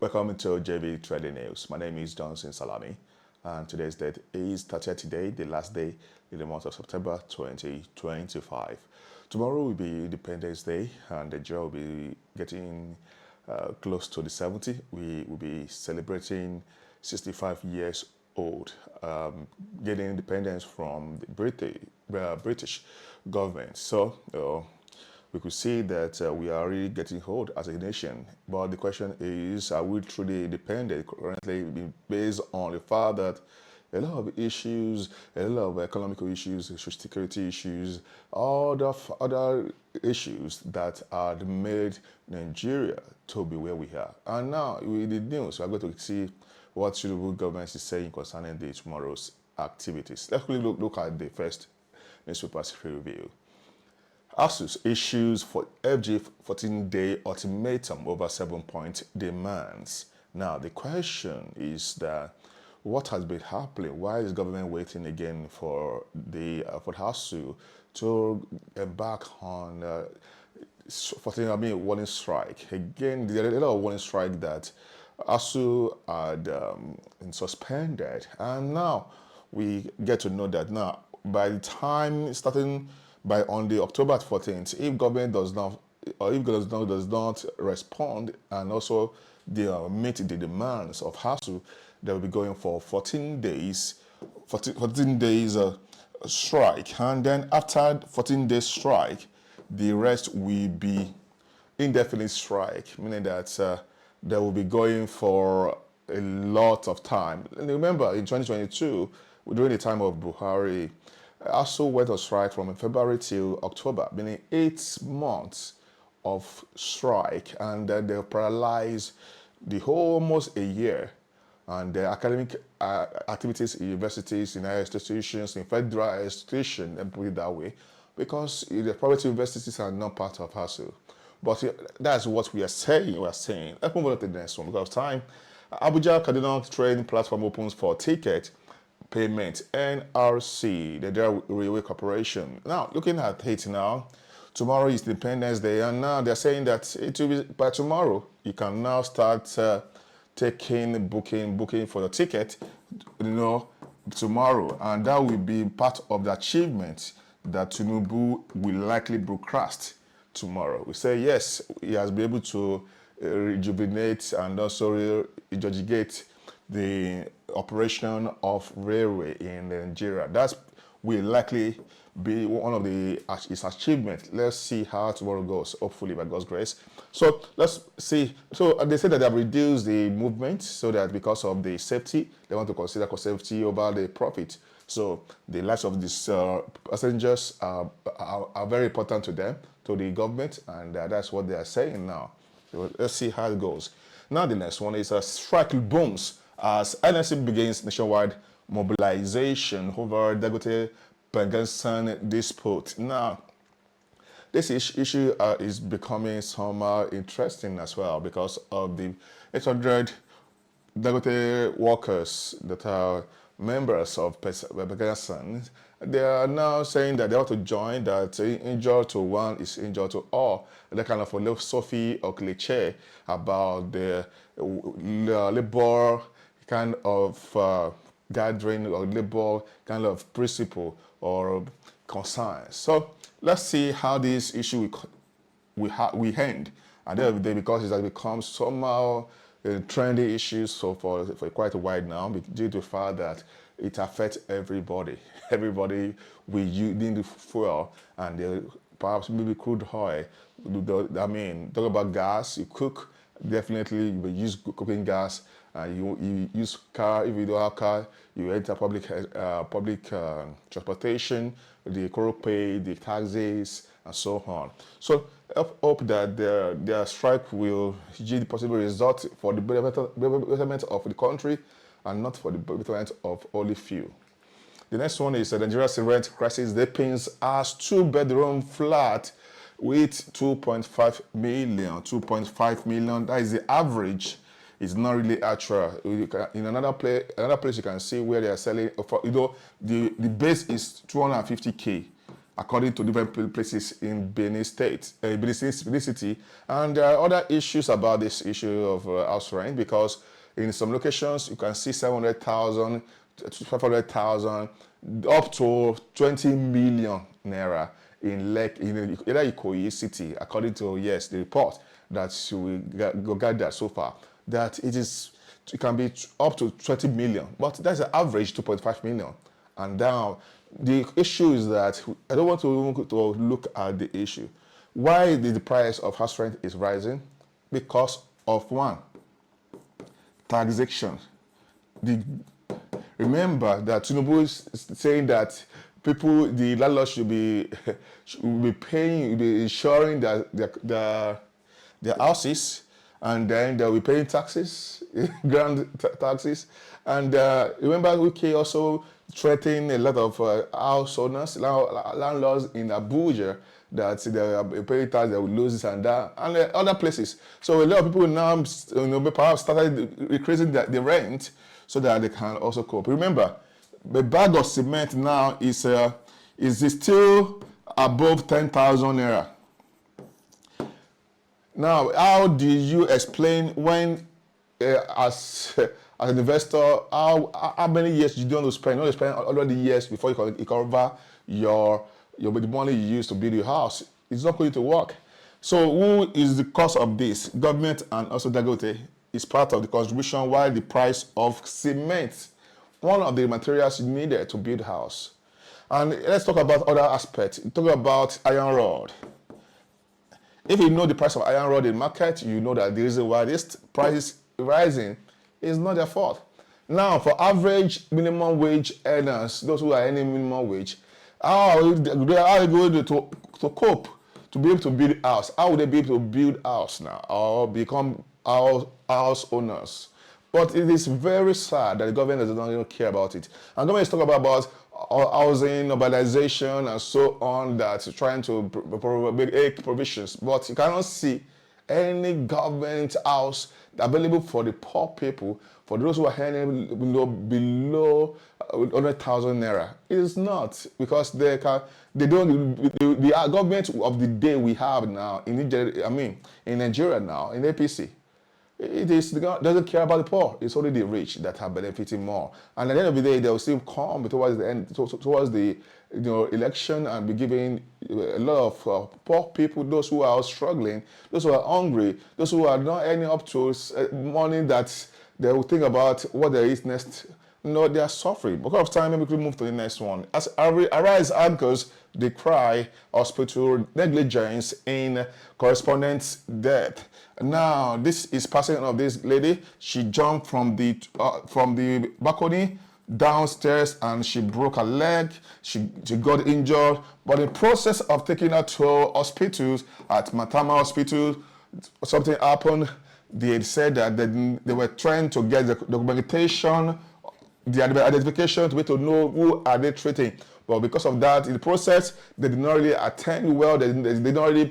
Welcome to JB Trading News. My name is Johnson Salami, and today's date is 30th today, the last day in the month of September 2025. Tomorrow will be Independence Day, and the Nigeria will be getting close to the 70. We will be celebrating 65 years old, getting independence from the British government. So, we could see that we are really getting old as a nation. But the question is, are we truly independent currently, based on the fact that a lot of issues, a lot of economical issues, security issues, all the other issues that are made Nigeria to be where we are. And now, with the news, we are going to see what Tinubu government is saying concerning tomorrow's activities. Let's quickly look at the first newspaper review. ASUU issues for FG 14-day ultimatum over 7-point demands. Now, the question is that what has been happening? Why is government waiting again for the ASUU to embark on warning strike? Again, there are a lot of warning strike that ASUU had suspended, and now we get to know that now by the time starting on the October 14th, if government does not, or if government does not respond and also meet the demands of ASUU, they will be going for 14 days strike. And then after 14 days strike, the rest will be indefinite strike, meaning that they will be going for a lot of time. And remember, in 2022, during the time of Buhari, ASUU went on strike from February till October, meaning 8 months of strike, and then they paralyzed the whole almost a year. And the academic activities in universities, in higher institutions, in federal institutions, and put it that way, because the private universities are not part of ASUU. But that's what we are saying. Let's move on to the next one because of time. Abuja Kaduna train platform opens for ticket payment. NRC, the Nigeria Railway Corporation. Now, looking at it now, tomorrow is Independence Day, and now they're saying that it will be by tomorrow. You can now start booking for the ticket, tomorrow, and that will be part of the achievement that Tinubu will likely broadcast tomorrow. We say yes, he has been able to rejuvenate and also rejudicate the operation of railway in Nigeria. That will likely be one of his achievements. Let's see how tomorrow goes, hopefully by God's grace. So let's see. So they say that they have reduced the movement so that because of the safety, they want to consider safety over the profit. So the lives of these passengers are very important to them, to the government, and that's what they are saying now. So let's see how it goes. Now the next one is a strike booms as NNPC begins nationwide mobilization over Dangote-PENGASSAN dispute. Now, this issue is becoming somehow interesting as well because of the 800 Dangote workers that are members of PENGASSAN. They are now saying that they want to join, that injured to one is injured to all. That kind of philosophy or cliché about the labor kind of gathering or labor kind of principle or concern. So let's see how this issue we end at the end of the day, because it has become somehow a trendy issue for quite a while now, due to the fact that it affects everybody. Everybody will need the fuel, and perhaps maybe crude oil. Talk about gas, you cook, definitely you will use cooking gas. You use car. If you don't have car, you enter public transportation, the pay, the taxes, and so on. So I hope that their strike will yield possible result for the betterment of the country and not for the betterment of only few. The next one is Nigeria's rent crisis deepens as 2-bedroom flat with 2.5 million. 2.5 million, that is the average. It's not really actual. In another place you can see where they are selling. The base is 250K, according to different places in Benin State, Benin City. And there are other issues about this issue of house rent, because in some locations you can see 700,000, 500,000, up to 20 million naira in either Ikoyi City, according to, yes, the report that we gathered so far, that it can be up to 20 million, but that's an average 2.5 million. And now the issue is that I don't want to look at the issue. Why the price of house rent is rising? Because of one, taxation. Remember that Tinubu is saying that the landlords should be insuring their houses, and then they'll be paying taxes, grand taxes. And remember, Wike also threatening a lot of house owners, landlords in Abuja, that they are paying tax, they will lose this and that, and other places. So a lot of people now, perhaps started increasing the rent so that they can also cope. Remember, the bag of cement now is still above 10,000 naira. Now, how do you explain when, as an investor, how many years you don't want to spend? You want to spend already years before you can cover the money you use to build your house. It's not going to work. So, who is the cause of this? Government and also Dangote is part of the contribution, while the price of cement, one of the materials needed to build a house. And let's talk about other aspects. Talk about iron rod. If you know the price of iron rod in the market, you know that the reason why this price is rising is not their fault. Now, for average minimum wage earners, those who are earning minimum wage, how are they going to cope to be able to build a house? How would they be able to build a house now or become house owners? But it is very sad that the government does not even care about it. And government is talking about housing, urbanization, and so on, that's trying to make provisions. But you cannot see any government house available for the poor people, for those who are earning below 100,000 naira. It is not, because the government of the day we have now in Nigeria now, in APC, doesn't care about the poor. It's only the rich that are benefiting more. And at the end of the day, they will still come towards the end, towards the election, and be giving a lot of poor people, those who are struggling, those who are hungry, those who are not earning up to money that they will think about what there is next. No, they are suffering. Because of time, maybe we could move to the next one. As Arise anchors decry hospital negligence in correspondent's death. Now, this is passing of this lady. She jumped from the balcony downstairs and she broke her leg. She got injured. But in the process of taking her to hospitals, at Matama Hospital, something happened. They said that they were trying to get the documentation, the identification, to be able to know who are they treating. But because of that, in the process, they did not really attend well. They did not really